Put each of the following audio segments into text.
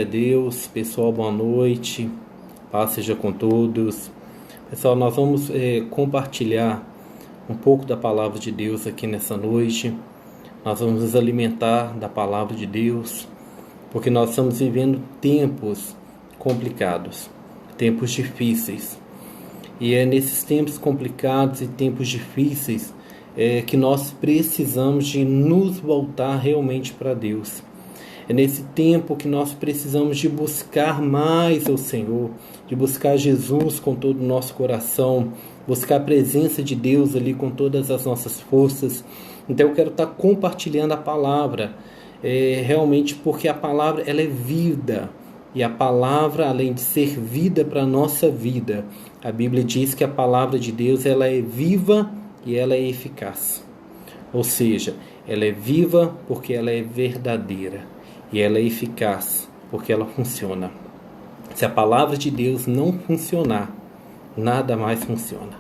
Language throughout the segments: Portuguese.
Deus, pessoal, boa noite, paz seja com todos. Pessoal, nós vamos compartilhar um pouco da palavra de Deus aqui nessa noite. Nós vamos nos alimentar da palavra de Deus, porque nós estamos vivendo tempos complicados, tempos difíceis. E é nesses tempos complicados e tempos difíceis que nós precisamos de nos voltar realmente para Deus. É nesse tempo que nós precisamos de buscar mais ao Senhor, de buscar Jesus com todo o nosso coração, buscar a presença de Deus ali com todas as nossas forças. Então eu quero estar compartilhando a palavra, realmente porque a palavra ela é vida. E a palavra, além de ser vida para a nossa vida, a Bíblia diz que a palavra de Deus ela é viva e ela é eficaz. Ou seja, ela é viva porque ela é verdadeira. E ela é eficaz, porque ela funciona. Se a palavra de Deus não funcionar, nada mais funciona.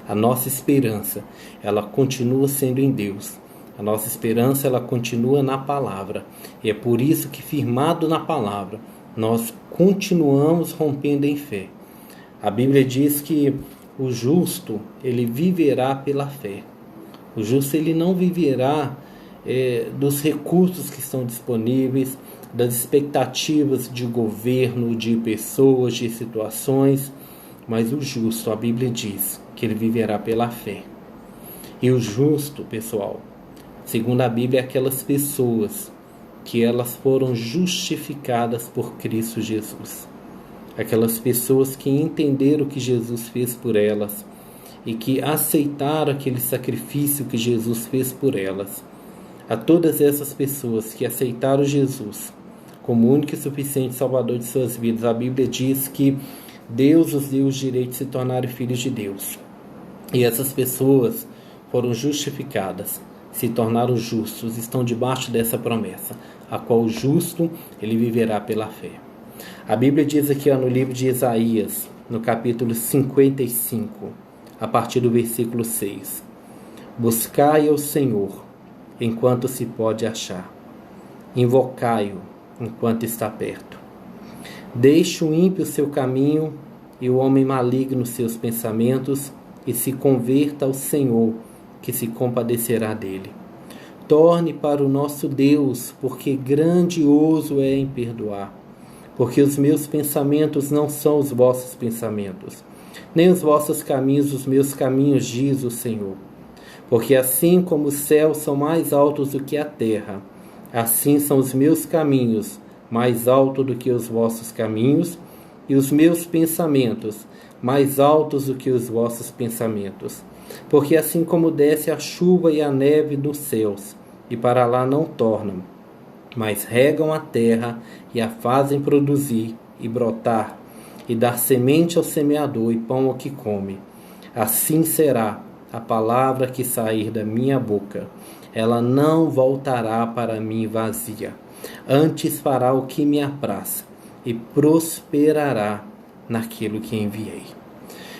A nossa esperança, ela continua sendo em Deus. A nossa esperança, ela continua na palavra. E é por isso que, firmado na palavra, nós continuamos rompendo em fé. A Bíblia diz que o justo, ele viverá pela fé. O justo, ele não viverá dos recursos que estão disponíveis, das expectativas de governo, de pessoas, de situações, mas o justo, a Bíblia diz que ele viverá pela fé. E o justo, pessoal, segundo a Bíblia, é aquelas pessoas que elas foram justificadas por Cristo Jesus. Aquelas pessoas que entenderam o que Jesus fez por elas e que aceitaram aquele sacrifício que Jesus fez por elas. A todas essas pessoas que aceitaram Jesus como único e suficiente Salvador de suas vidas, a Bíblia diz que Deus os deu o direito de se tornarem filhos de Deus. E essas pessoas foram justificadas, se tornaram justos, estão debaixo dessa promessa, a qual o justo ele viverá pela fé. A Bíblia diz aqui no livro de Isaías, no capítulo 55, a partir do versículo 6: Buscai ao Senhor enquanto se pode achar, invocai-o enquanto está perto. Deixe o ímpio seu caminho e o homem maligno seus pensamentos, e se converta ao Senhor, que se compadecerá dele. Torne para o nosso Deus, porque grandioso é em perdoar. Porque os meus pensamentos não são os vossos pensamentos, nem os vossos caminhos os meus caminhos, diz o Senhor. Porque assim como os céus são mais altos do que a terra, assim são os meus caminhos mais altos do que os vossos caminhos, e os meus pensamentos mais altos do que os vossos pensamentos. Porque assim como desce a chuva e a neve dos céus, e para lá não tornam, mas regam a terra e a fazem produzir e brotar, e dar semente ao semeador e pão ao que come, assim será a palavra que sair da minha boca. Ela não voltará para mim vazia, antes fará o que me apraz e prosperará naquilo que enviei.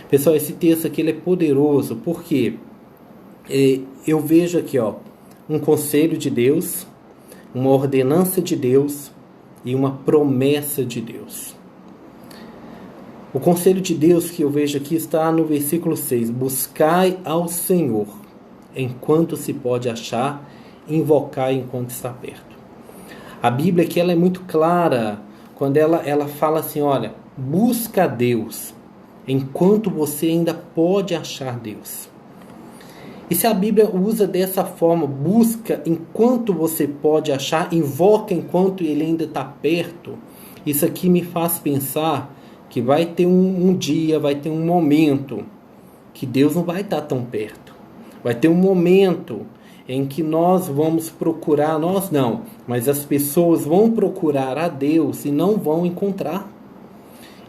Pessoal, esse texto aqui ele é poderoso porque eu vejo aqui um conselho de Deus, uma ordenança de Deus e uma promessa de Deus. O conselho de Deus que eu vejo aqui está no versículo 6. Buscai ao Senhor enquanto se pode achar, invocai enquanto está perto. A Bíblia aqui ela é muito clara quando ela fala assim, olha, busca a Deus enquanto você ainda pode achar Deus. E se a Bíblia usa dessa forma, busca enquanto você pode achar, invoca enquanto ele ainda está perto, isso aqui me faz pensar que vai ter um dia, vai ter um momento que Deus não vai estar tão perto. Vai ter um momento em que nós vamos procurar, nós não, mas as pessoas vão procurar a Deus e não vão encontrar.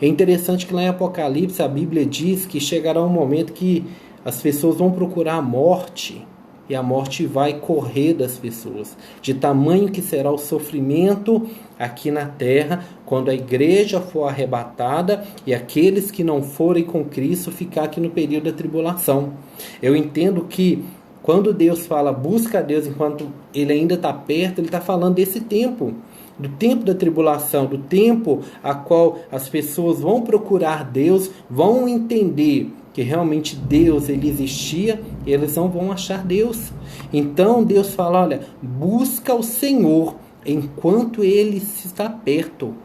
É interessante que lá em Apocalipse a Bíblia diz que chegará um momento que as pessoas vão procurar a morte e a morte vai correr das pessoas, de tamanho que será o sofrimento aqui na terra, quando a igreja for arrebatada e aqueles que não forem com Cristo ficar aqui no período da tribulação. Eu entendo que quando Deus fala busca a Deus enquanto ele ainda está perto, ele está falando desse tempo, do tempo da tribulação, do tempo a qual as pessoas vão procurar Deus, vão entender que realmente Deus ele existia, e eles não vão achar Deus. Então Deus fala, olha, busca o Senhor enquanto Ele está perto.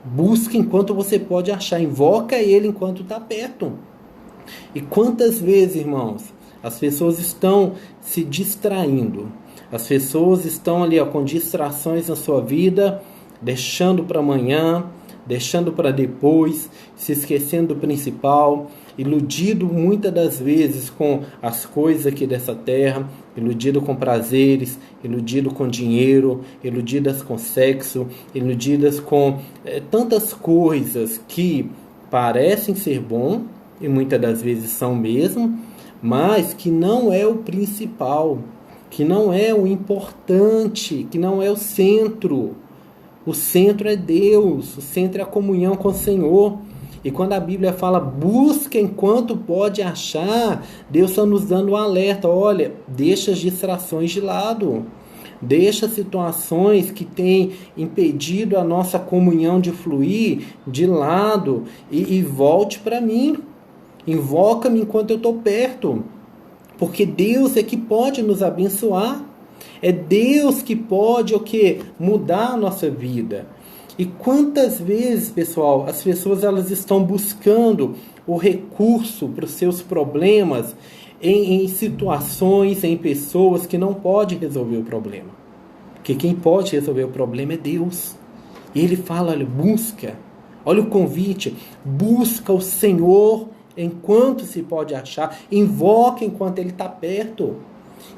Busca enquanto você pode achar, invoca Ele enquanto está perto. E quantas vezes, irmãos, as pessoas estão se distraindo, as pessoas estão ali com distrações na sua vida, deixando para amanhã, deixando para depois, se esquecendo do principal, iludido muitas das vezes com as coisas aqui dessa terra, iludido com prazeres, iludido com dinheiro, iludidas com sexo, iludidas com tantas coisas que parecem ser bom, e muitas das vezes são mesmo, mas que não é o principal, que não é o importante, que não é o centro. O centro é Deus, o centro é a comunhão com o Senhor. E quando a Bíblia fala, busca enquanto pode achar, Deus está nos dando um alerta. Olha, deixa as distrações de lado. Deixa situações que têm impedido a nossa comunhão de fluir de lado e volte para mim. Invoca-me enquanto eu estou perto. Porque Deus é que pode nos abençoar. É Deus que pode mudar a nossa vida. E quantas vezes, pessoal, as pessoas elas estão buscando o recurso para os seus problemas em situações, em pessoas que não podem resolver o problema. Porque quem pode resolver o problema é Deus. E Ele fala, olha, busca. Olha o convite. Busca o Senhor enquanto se pode achar. Invoca enquanto Ele está perto.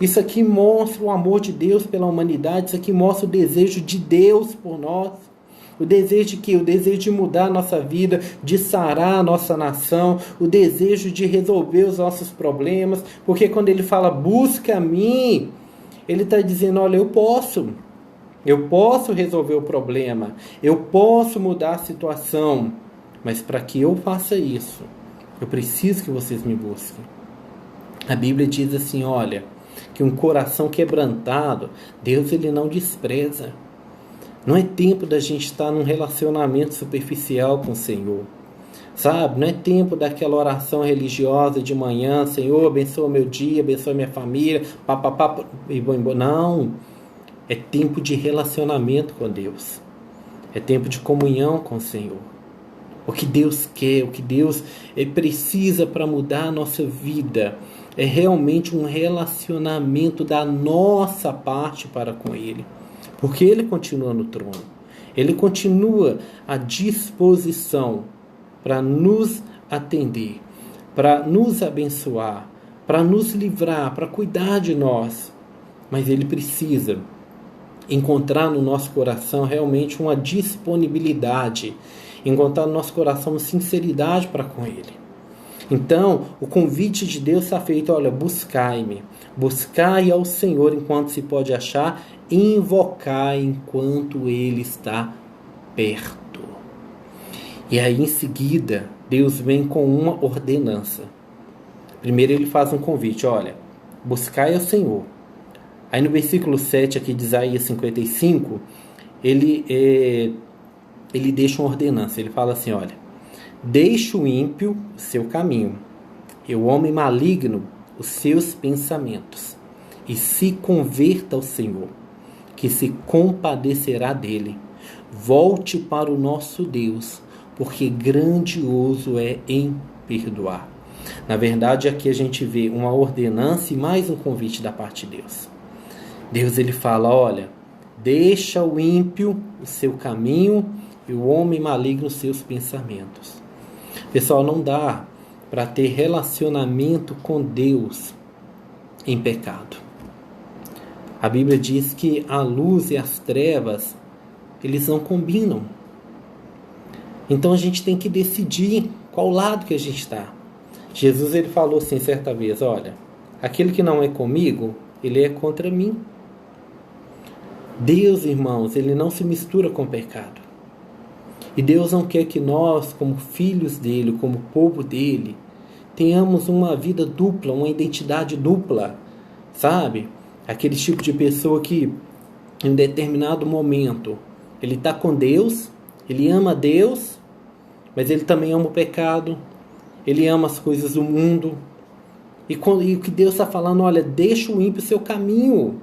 Isso aqui mostra o amor de Deus pela humanidade. Isso aqui mostra o desejo de Deus por nós. O desejo de mudar a nossa vida, de sarar a nossa nação, o desejo de resolver os nossos problemas, porque quando Ele fala, busca a mim, Ele está dizendo, olha, eu posso resolver o problema, eu posso mudar a situação, mas para que eu faça isso, eu preciso que vocês me busquem. A Bíblia diz assim, olha, que um coração quebrantado, Deus Ele não despreza. Não é tempo da gente estar num relacionamento superficial com o Senhor. Sabe? Não é tempo daquela oração religiosa de manhã, Senhor, abençoa meu dia, abençoa minha família, papapá, e vou embora. Não. É tempo de relacionamento com Deus. É tempo de comunhão com o Senhor. O que Deus quer, o que Deus precisa para mudar a nossa vida é realmente um relacionamento da nossa parte para com Ele. Porque Ele continua no trono. Ele continua à disposição para nos atender, para nos abençoar, para nos livrar, para cuidar de nós. Mas Ele precisa encontrar no nosso coração realmente uma disponibilidade, encontrar no nosso coração uma sinceridade para com Ele. Então, o convite de Deus está feito, olha, buscai-me, buscai ao Senhor enquanto se pode achar, e invocai enquanto Ele está perto. E aí em seguida, Deus vem com uma ordenança. Primeiro Ele faz um convite, olha, buscai ao Senhor. Aí no versículo 7 aqui de Isaías 55, ele deixa uma ordenança, ele fala assim, olha, deixe o ímpio o seu caminho, e o homem maligno os seus pensamentos, e se converta ao Senhor, que se compadecerá dele. Volte para o nosso Deus, porque grandioso é em perdoar. Na verdade, aqui a gente vê uma ordenança e mais um convite da parte de Deus. Deus ele fala, olha, deixa o ímpio o seu caminho e o homem maligno os seus pensamentos. Pessoal, não dá para ter relacionamento com Deus em pecado. A Bíblia diz que a luz e as trevas, eles não combinam. Então a gente tem que decidir qual lado que a gente está. Jesus ele falou assim certa vez, olha, aquele que não é comigo, ele é contra mim. Deus, irmãos, ele não se mistura com o pecado. E Deus não quer que nós, como filhos dele, como povo dele, tenhamos uma vida dupla, uma identidade dupla, sabe? Aquele tipo de pessoa que, em determinado momento, Ele está com Deus, ele ama Deus, mas ele também ama o pecado, ele ama as coisas do mundo. E o que Deus está falando, olha, deixa o ímpio seu caminho,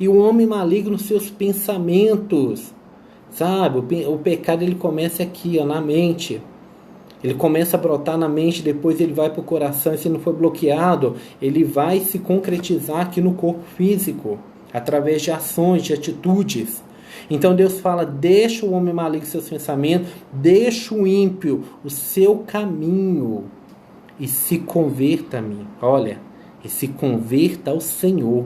e o homem maligno seus pensamentos. Sabe, o pecado ele começa aqui, ó, na mente. Ele começa a brotar na mente, depois ele vai para o coração, e se não for bloqueado, ele vai se concretizar aqui no corpo físico, através de ações, de atitudes. Então Deus fala, deixa o homem maligno seus pensamentos, deixa o ímpio o seu caminho, e se converta a mim. Olha, e se converta ao Senhor,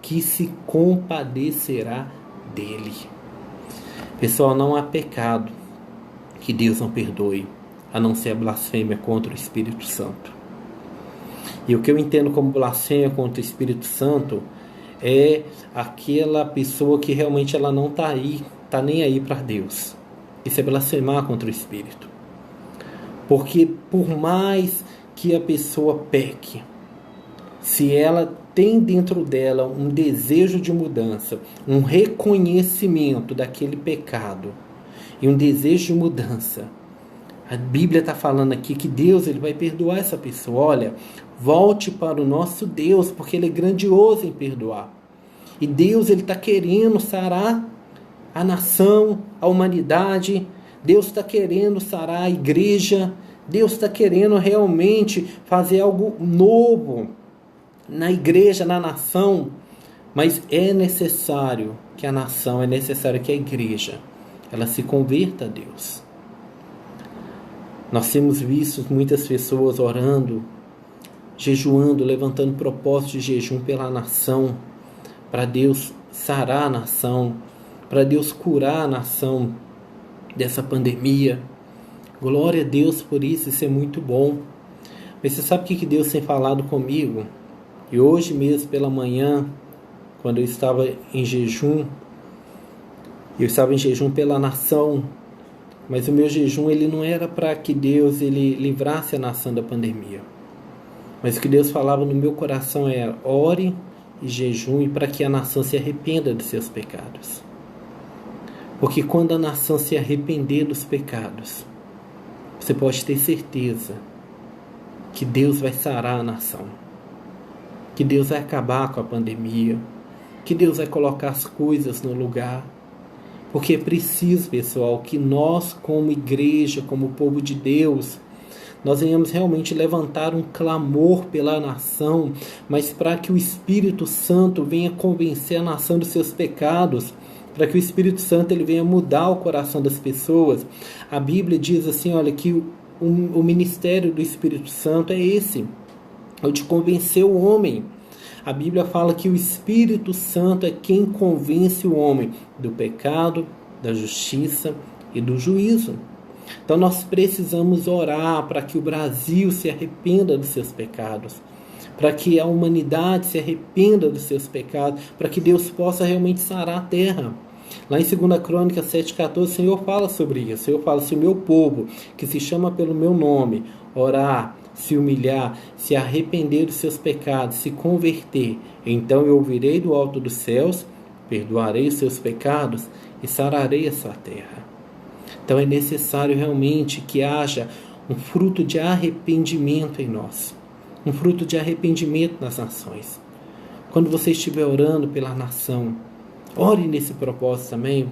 que se compadecerá dele. Pessoal, não há pecado que Deus não perdoe, a não ser a blasfêmia contra o Espírito Santo. E o que eu entendo como blasfêmia contra o Espírito Santo é aquela pessoa que realmente ela não está nem aí para Deus. Isso é blasfemar contra o Espírito. Porque por mais que a pessoa peque, se ela tem dentro dela um desejo de mudança, um reconhecimento daquele pecado e um desejo de mudança, a Bíblia está falando aqui que Deus ele vai perdoar essa pessoa. Olha, volte para o nosso Deus, porque Ele é grandioso em perdoar. E Deus ele está querendo sarar a nação, a humanidade. Deus está querendo sarar a igreja. Deus está querendo realmente fazer algo novo na igreja, na nação. Mas é necessário que a nação, é necessário que a igreja, ela se converta a Deus. Nós temos visto muitas pessoas orando, jejuando, levantando propósitos de jejum pela nação, para Deus sarar a nação, para Deus curar a nação dessa pandemia. Glória a Deus por isso, isso é muito bom. Mas você sabe o que Deus tem falado comigo? E hoje mesmo pela manhã, quando eu estava em jejum pela nação, mas o meu jejum ele não era para que Deus ele livrasse a nação da pandemia. Mas o que Deus falava no meu coração era: ore e jejum para que a nação se arrependa dos seus pecados. Porque quando a nação se arrepender dos pecados, você pode ter certeza que Deus vai sarar a nação, que Deus vai acabar com a pandemia, que Deus vai colocar as coisas no lugar. Porque é preciso, pessoal, que nós como igreja, como povo de Deus, nós venhamos realmente levantar um clamor pela nação, mas para que o Espírito Santo venha convencer a nação dos seus pecados, para que o Espírito Santo ele venha mudar o coração das pessoas. A Bíblia diz assim, olha, que o ministério do Espírito Santo é esse, é o de convencer o homem. A Bíblia fala que o Espírito Santo é quem convence o homem do pecado, da justiça e do juízo. Então nós precisamos orar para que o Brasil se arrependa dos seus pecados, para que a humanidade se arrependa dos seus pecados, para que Deus possa realmente sarar a terra. Lá em 2 Crônicas 7,14, o Senhor fala sobre isso. O Senhor fala: se o meu povo, que se chama pelo meu nome, orar, se humilhar, se arrepender dos seus pecados, se converter, então eu ouvirei do alto dos céus, perdoarei os seus pecados e sararei a sua terra. Então é necessário realmente que haja um fruto de arrependimento em nós, um fruto de arrependimento nas nações. Quando você estiver orando pela nação, ore nesse propósito também.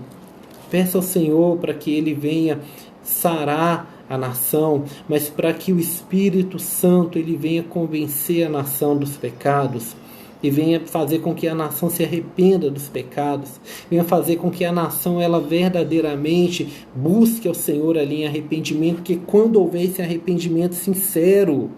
Peça ao Senhor para que Ele venha sarar a nação, mas para que o Espírito Santo ele venha convencer a nação dos pecados e venha fazer com que a nação se arrependa dos pecados, venha fazer com que a nação ela verdadeiramente busque ao Senhor ali em arrependimento, porque quando houver esse arrependimento sincero,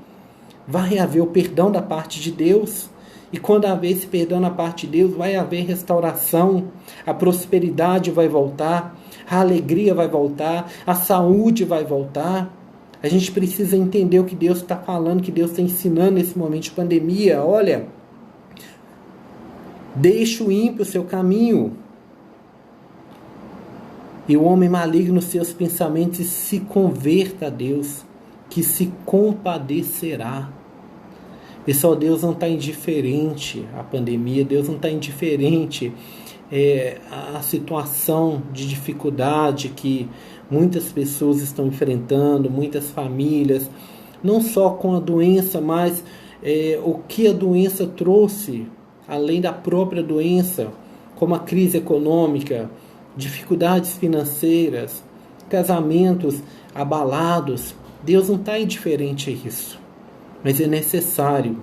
vai haver o perdão da parte de Deus. E quando haver esse perdão da parte de Deus, vai haver restauração, a prosperidade vai voltar, a alegria vai voltar, a saúde vai voltar. A gente precisa entender o que Deus está falando, que Deus está ensinando nesse momento de pandemia. Olha, deixa o ímpio o seu caminho, e o homem maligno os seus pensamentos, e se converta a Deus, que se compadecerá. Pessoal, Deus não está indiferente à pandemia, Deus não está indiferente a situação de dificuldade que muitas pessoas estão enfrentando, muitas famílias, não só com a doença, mas o que a doença trouxe, além da própria doença, como a crise econômica, dificuldades financeiras, casamentos abalados. Deus não está indiferente a isso, mas é necessário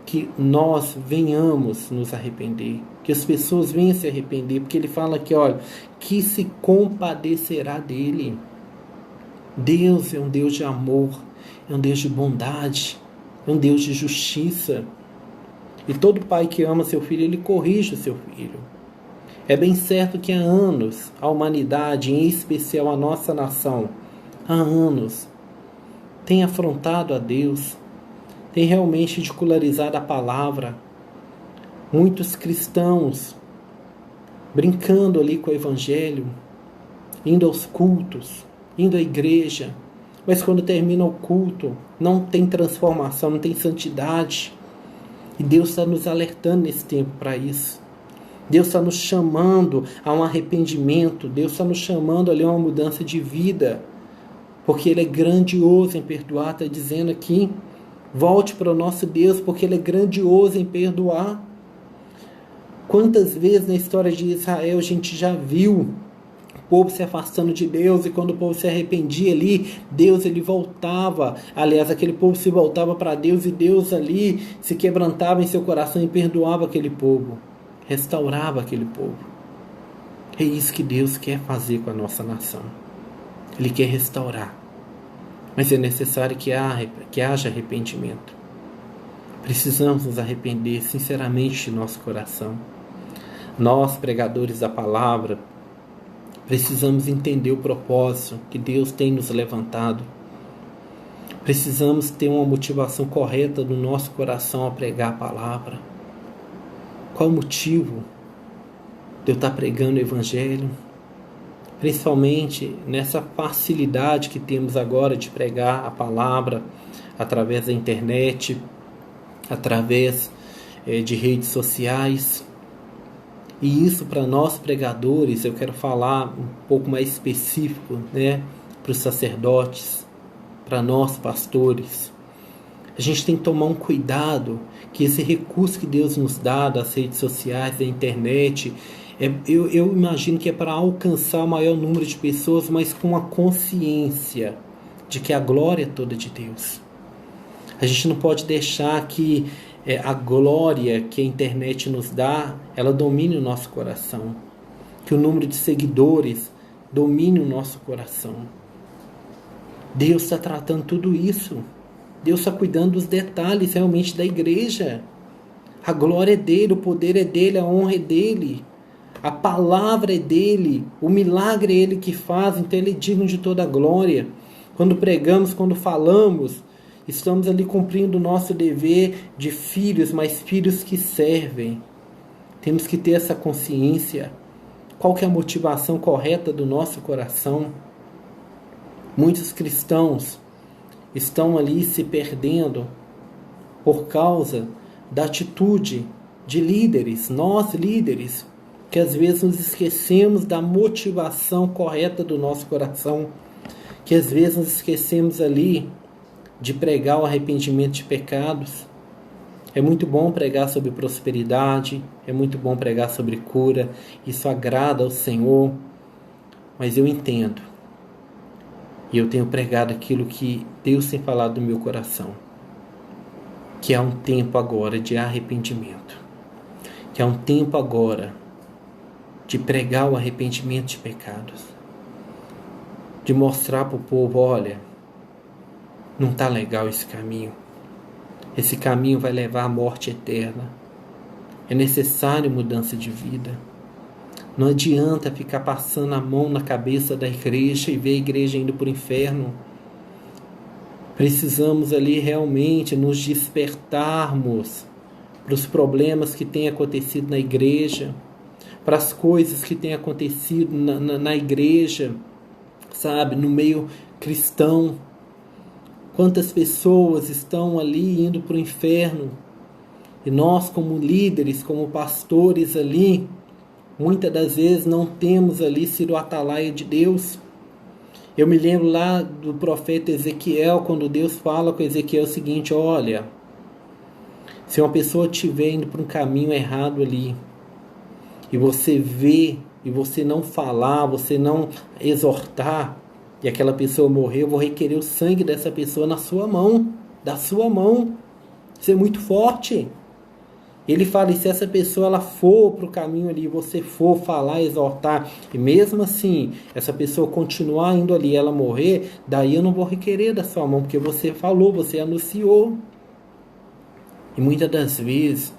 que nós venhamos nos arrepender, que as pessoas venham se arrepender, porque ele fala aqui, olha, que se compadecerá dele. Deus é um Deus de amor, é um Deus de bondade, é um Deus de justiça. E todo pai que ama seu filho, ele corrige o seu filho. É bem certo que há anos, a humanidade, em especial a nossa nação, há anos, tem afrontado a Deus, tem realmente ridicularizado a palavra. Muitos cristãos brincando ali com o evangelho, indo aos cultos, indo à igreja, mas quando termina o culto, não tem transformação, não tem santidade. E Deus está nos alertando nesse tempo para isso. Deus está nos chamando a um arrependimento, Deus está nos chamando ali a uma mudança de vida, porque Ele é grandioso em perdoar, está dizendo aqui, volte para o nosso Deus, porque Ele é grandioso em perdoar. Quantas vezes na história de Israel a gente já viu o povo se afastando de Deus, e quando o povo se arrependia ali, Deus ele voltava, aliás, aquele povo se voltava para Deus, e Deus ali se quebrantava em seu coração e perdoava aquele povo, restaurava aquele povo. É isso que Deus quer fazer com a nossa nação. Ele quer restaurar, mas é necessário que haja arrependimento. Precisamos nos arrepender sinceramente de nosso coração. Nós, pregadores da palavra, precisamos entender o propósito que Deus tem nos levantado. Precisamos ter uma motivação correta do nosso coração a pregar a palavra. Qual o motivo de eu estar pregando o evangelho? Principalmente nessa facilidade que temos agora de pregar a palavra através da internet, através de redes sociais. E isso para nós pregadores, eu quero falar um pouco mais específico, para os sacerdotes, para nós pastores. A gente tem que tomar um cuidado que esse recurso que Deus nos dá das redes sociais, da internet, eu imagino que é para alcançar o maior número de pessoas, mas com a consciência de que a glória é toda de Deus. A gente não pode deixar que a glória que a internet nos dá, ela domine o nosso coração. Que o número de seguidores domine o nosso coração. Deus está tratando tudo isso. Deus está cuidando dos detalhes realmente da igreja. A glória é dele, o poder é dele, a honra é dele. A palavra é dele, o milagre é ele que faz, então ele é digno de toda a glória. Quando pregamos, quando falamos, estamos ali cumprindo o nosso dever de filhos, mas filhos que servem. Temos que ter essa consciência. Qual que é a motivação correta do nosso coração? Muitos cristãos estão ali se perdendo por causa da atitude de líderes, nós líderes, que às vezes nos esquecemos da motivação correta do nosso coração, que às vezes nos esquecemos ali de pregar o arrependimento de pecados. É muito bom pregar sobre prosperidade, é muito bom pregar sobre cura, isso agrada ao Senhor, mas eu entendo, e eu tenho pregado aquilo que Deus tem falado no meu coração, que há um tempo agora de arrependimento, que há um tempo agora de pregar o arrependimento de pecados, de mostrar para o povo, olha, não está legal esse caminho. Esse caminho vai levar à morte eterna. É necessário mudança de vida. Não adianta ficar passando a mão na cabeça da igreja e ver a igreja indo para o inferno. Precisamos ali realmente nos despertarmos para os problemas que têm acontecido na igreja, para as coisas que têm acontecido na igreja, sabe, no meio cristão. Quantas pessoas estão ali indo para o inferno, e nós como líderes, como pastores ali, muitas das vezes não temos ali sido o atalaia de Deus. Eu me lembro lá do profeta Ezequiel, quando Deus fala com Ezequiel o seguinte: olha, se uma pessoa estiver indo para um caminho errado ali, e você vê, e você não falar, você não exortar, e aquela pessoa morrer, eu vou requerer o sangue dessa pessoa na sua mão, da sua mão. Isso é muito forte. Ele fala, e se essa pessoa ela for para o caminho ali, você for falar, exortar, e mesmo assim, essa pessoa continuar indo ali, ela morrer, daí eu não vou requerer da sua mão, porque você falou, você anunciou. E muitas das vezes,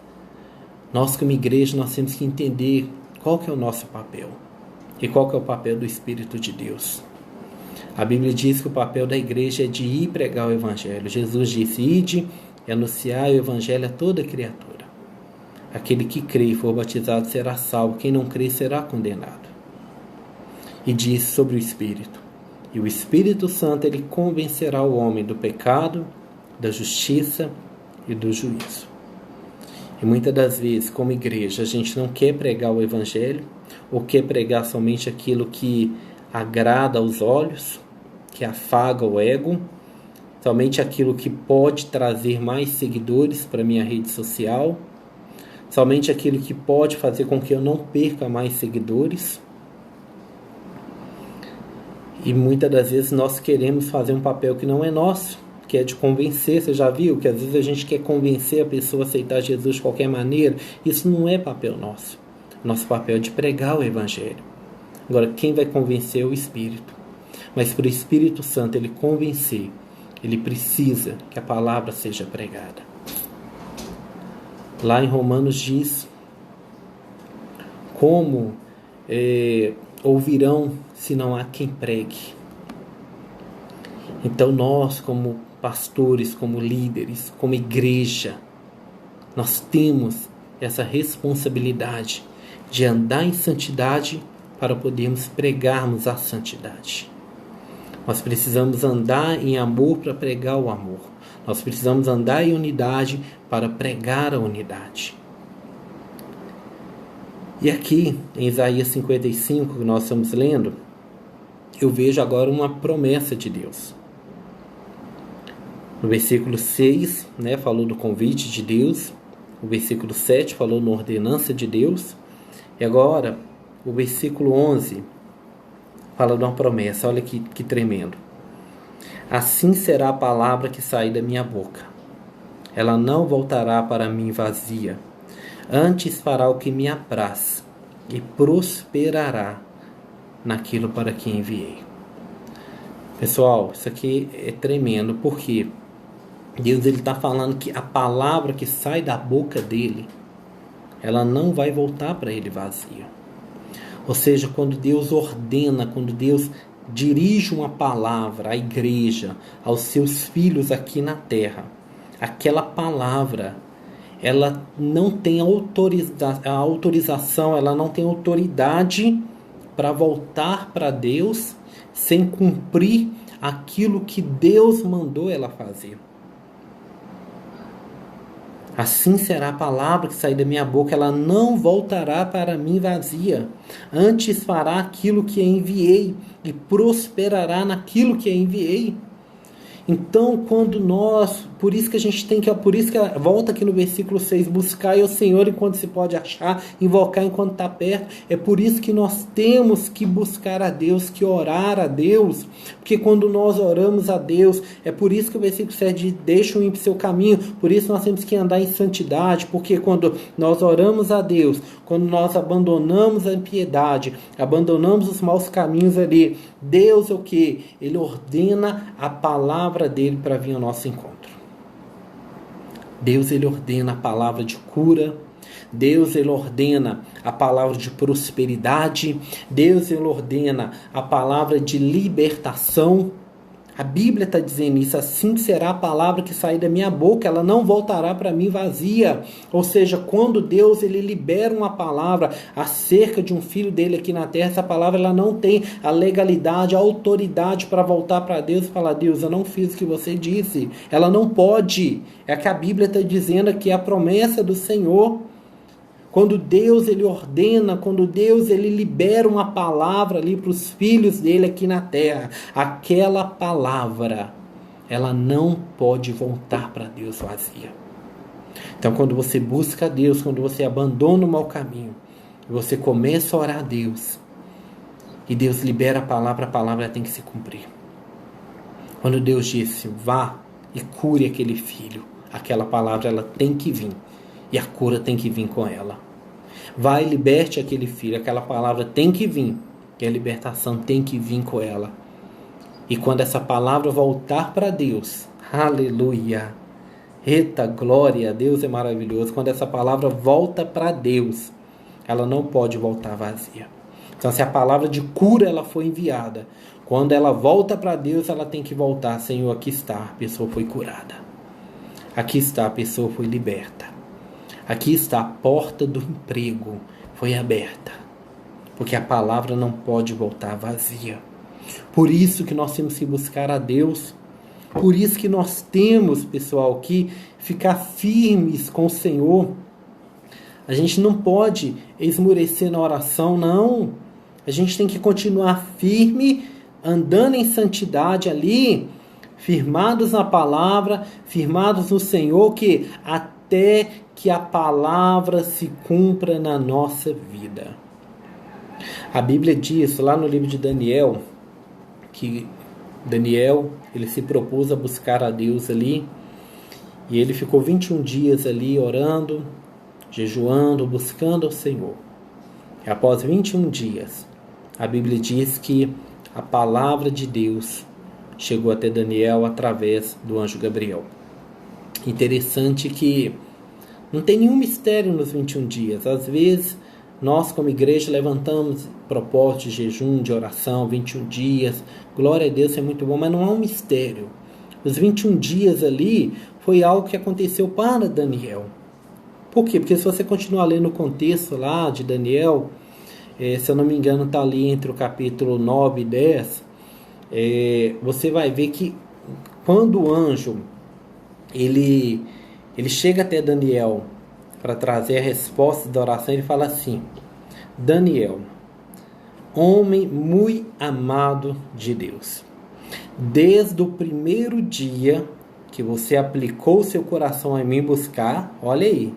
nós como igreja, nós temos que entender qual que é o nosso papel. E qual que é o papel do Espírito de Deus. A Bíblia diz que o papel da igreja é de ir pregar o Evangelho. Jesus disse, ide e anunciar o Evangelho a toda criatura. Aquele que crê e for batizado será salvo, quem não crê será condenado. E diz sobre o Espírito. E o Espírito Santo, ele convencerá o homem do pecado, da justiça e do juízo. E muitas das vezes, como igreja, a gente não quer pregar o Evangelho, ou quer pregar somente aquilo que agrada aos olhos, que afaga o ego, somente aquilo que pode trazer mais seguidores para minha rede social, somente aquilo que pode fazer com que eu não perca mais seguidores. E muitas das vezes nós queremos fazer um papel que não é nosso, que é de convencer. Você já viu que às vezes a gente quer convencer a pessoa a aceitar Jesus de qualquer maneira? Isso não é papel nosso. Nosso papel é de pregar o Evangelho. Agora, quem vai convencer é o Espírito. Mas para o Espírito Santo ele convencer, ele precisa que a palavra seja pregada. Lá em Romanos diz, como ouvirão se não há quem pregue? Então nós, como pastores, como líderes, como igreja, nós temos essa responsabilidade de andar em santidade para podermos pregarmos a santidade. Nós precisamos andar em amor para pregar o amor. Nós precisamos andar em unidade para pregar a unidade. E aqui, em Isaías 55, que nós estamos lendo, eu vejo agora uma promessa de Deus. No versículo 6, falou do convite de Deus. O versículo 7 falou na ordenança de Deus. E agora, o versículo 11 fala de uma promessa. Olha que tremendo. Assim será a palavra que sair da minha boca. Ela não voltará para mim vazia. Antes fará o que me apraz e prosperará naquilo para que enviei. Pessoal, isso aqui é tremendo, porque Deus está falando que a palavra que sai da boca dele, ela não vai voltar para ele vazia. Ou seja, quando Deus ordena, quando Deus dirige uma palavra à igreja, aos seus filhos aqui na terra, aquela palavra, ela não tem autorização, ela não tem autoridade para voltar para Deus sem cumprir aquilo que Deus mandou ela fazer. Assim será a palavra que sair da minha boca, ela não voltará para mim vazia. Antes fará aquilo que enviei e prosperará naquilo que enviei. Então, quando por isso que a gente tem que, volta aqui no versículo 6, buscar o Senhor enquanto se pode achar, invocar enquanto está perto. É por isso que nós temos que buscar a Deus, que orar a Deus, porque quando nós oramos a Deus, é por isso que o versículo 7 diz, deixa o ímpio seu caminho, por isso nós temos que andar em santidade, porque quando nós oramos a Deus, quando nós abandonamos a impiedade, abandonamos os maus caminhos ali, Deus o que? Ele ordena a palavra dele para vir ao nosso encontro. Deus, ele ordena a palavra de cura. Deus, ele ordena a palavra de prosperidade. Deus, ele ordena a palavra de libertação. A Bíblia está dizendo isso, assim será a palavra que sair da minha boca, ela não voltará para mim vazia. Ou seja, quando Deus ele libera uma palavra acerca de um filho dele aqui na terra, essa palavra ela não tem a legalidade, a autoridade para voltar para Deus e falar, Deus, eu não fiz o que você disse. Ela não pode. É que a Bíblia está dizendo que é a promessa do Senhor. Quando Deus ele ordena, quando Deus ele libera uma palavra ali para os filhos dele aqui na terra, aquela palavra, ela não pode voltar para Deus vazia. Então, quando você busca a Deus, quando você abandona o mau caminho, você começa a orar a Deus, e Deus libera a palavra tem que se cumprir. Quando Deus disse, vá e cure aquele filho, aquela palavra ela tem que vir, e a cura tem que vir com ela. Vá e liberte aquele filho, aquela palavra tem que vir, e a libertação tem que vir com ela. E quando essa palavra voltar para Deus, aleluia, eita glória, Deus é maravilhoso. Quando essa palavra volta para Deus, ela não pode voltar vazia. Então, se a palavra de cura ela foi enviada, quando ela volta para Deus, ela tem que voltar, Senhor, aqui está, a pessoa foi curada. Aqui está, a pessoa foi liberta. Aqui está, a porta do emprego foi aberta. Porque a palavra não pode voltar vazia. Por isso que nós temos que buscar a Deus. Por isso que nós temos, pessoal, que ficar firmes com o Senhor. A gente não pode esmorecer na oração, não. A gente tem que continuar firme, andando em santidade ali, firmados na palavra, firmados no Senhor, que até que a palavra se cumpra na nossa vida. A Bíblia diz lá no livro de Daniel, que Daniel, ele se propôs a buscar a Deus ali, e ele ficou 21 dias ali orando, jejuando, buscando ao Senhor. E após 21 dias, a Bíblia diz que a palavra de Deus chegou até Daniel através do anjo Gabriel. Interessante que não tem nenhum mistério nos 21 dias. Às vezes, nós como igreja levantamos propósitos de jejum, de oração, 21 dias. Glória a Deus, é muito bom, mas não há um mistério. Os 21 dias ali foi algo que aconteceu para Daniel. Por quê? Porque se você continuar lendo o contexto lá de Daniel, se eu não me engano está ali entre o capítulo 9 e 10, você vai ver que quando o anjo ele chega até Daniel para trazer a resposta da oração, ele fala assim: Daniel, homem muito amado de Deus, desde o primeiro dia que você aplicou seu coração a mim buscar, olha aí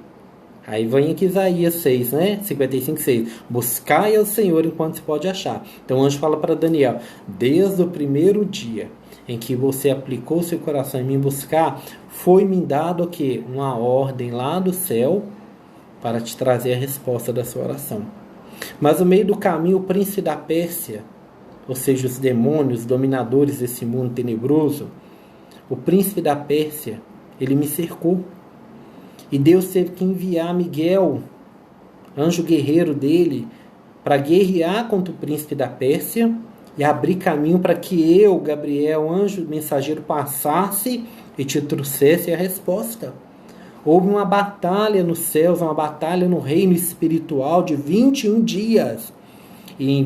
vem aqui Isaías 6, né? 55, 6. Buscai ao Senhor enquanto se pode achar. Então o anjo fala para Daniel: desde o primeiro dia em que você aplicou seu coração em mim buscar, foi-me dado o quê? Uma ordem lá do céu para te trazer a resposta da sua oração. Mas no meio do caminho, o príncipe da Pérsia, ou seja, os demônios, os dominadores desse mundo tenebroso, o príncipe da Pérsia, ele me cercou. E Deus teve que enviar Miguel, anjo guerreiro dele, para guerrear contra o príncipe da Pérsia e abrir caminho para que eu, Gabriel, anjo mensageiro, passasse e te trouxesse a resposta. Houve uma batalha nos céus, uma batalha no reino espiritual de 21 dias. E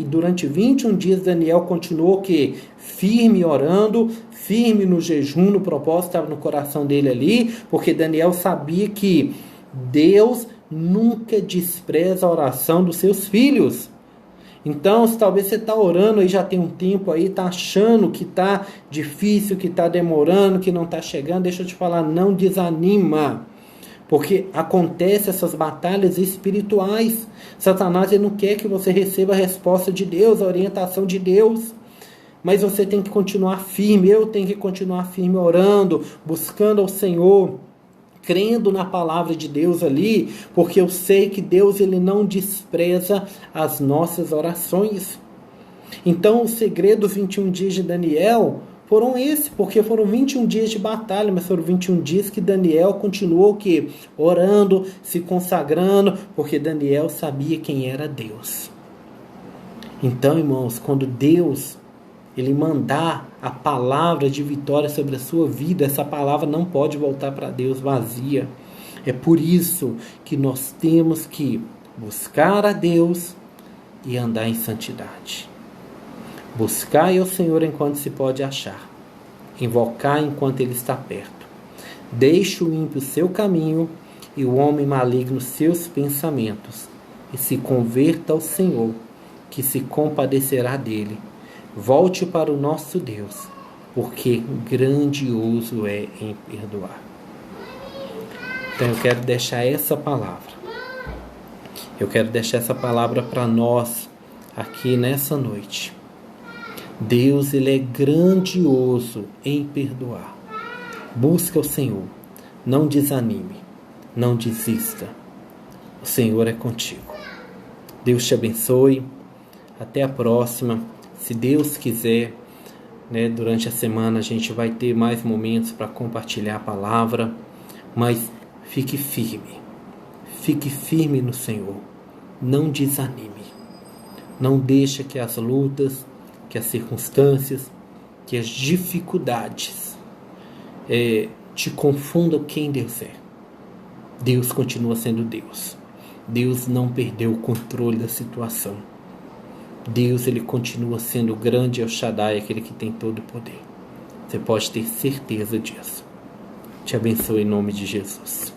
durante 21 dias Daniel continuou que firme orando, firme no jejum, no propósito estava no coração dele ali, porque Daniel sabia que Deus nunca despreza a oração dos seus filhos. Então, se talvez você está orando aí já tem um tempo aí, está achando que está difícil, que está demorando, que não está chegando, deixa eu te falar, não desanima. Porque acontecem essas batalhas espirituais. Satanás ele não quer que você receba a resposta de Deus, a orientação de Deus. Mas você tem que continuar firme, eu tenho que continuar firme orando, buscando ao Senhor, crendo na palavra de Deus ali, porque eu sei que Deus ele não despreza as nossas orações. Então, o segredo dos 21 dias de Daniel foram esses, porque foram 21 dias de batalha, mas foram 21 dias que Daniel continuou que orando, se consagrando, porque Daniel sabia quem era Deus. Então, irmãos, quando Deus ele mandar a palavra de vitória sobre a sua vida, essa palavra não pode voltar para Deus vazia. É por isso que nós temos que buscar a Deus e andar em santidade. Buscai ao Senhor enquanto se pode achar. Invocar enquanto Ele está perto. Deixe o ímpio seu caminho e o homem maligno seus pensamentos, e se converta ao Senhor, que se compadecerá dele. Volte para o nosso Deus, porque grandioso é em perdoar. Então eu quero deixar essa palavra. Eu quero deixar essa palavra para nós aqui nessa noite. Deus, Ele é grandioso em perdoar. Busca o Senhor. Não desanime. Não desista. O Senhor é contigo. Deus te abençoe. Até a próxima. Se Deus quiser, durante a semana a gente vai ter mais momentos para compartilhar a palavra. Mas fique firme. Fique firme no Senhor. Não desanime. Não deixe que as lutas, que as circunstâncias, que as dificuldades te confundam quem Deus é. Deus continua sendo Deus. Deus não perdeu o controle da situação. Deus, Ele continua sendo o grande El Shaddai, aquele que tem todo o poder. Você pode ter certeza disso. Te abençoe em nome de Jesus.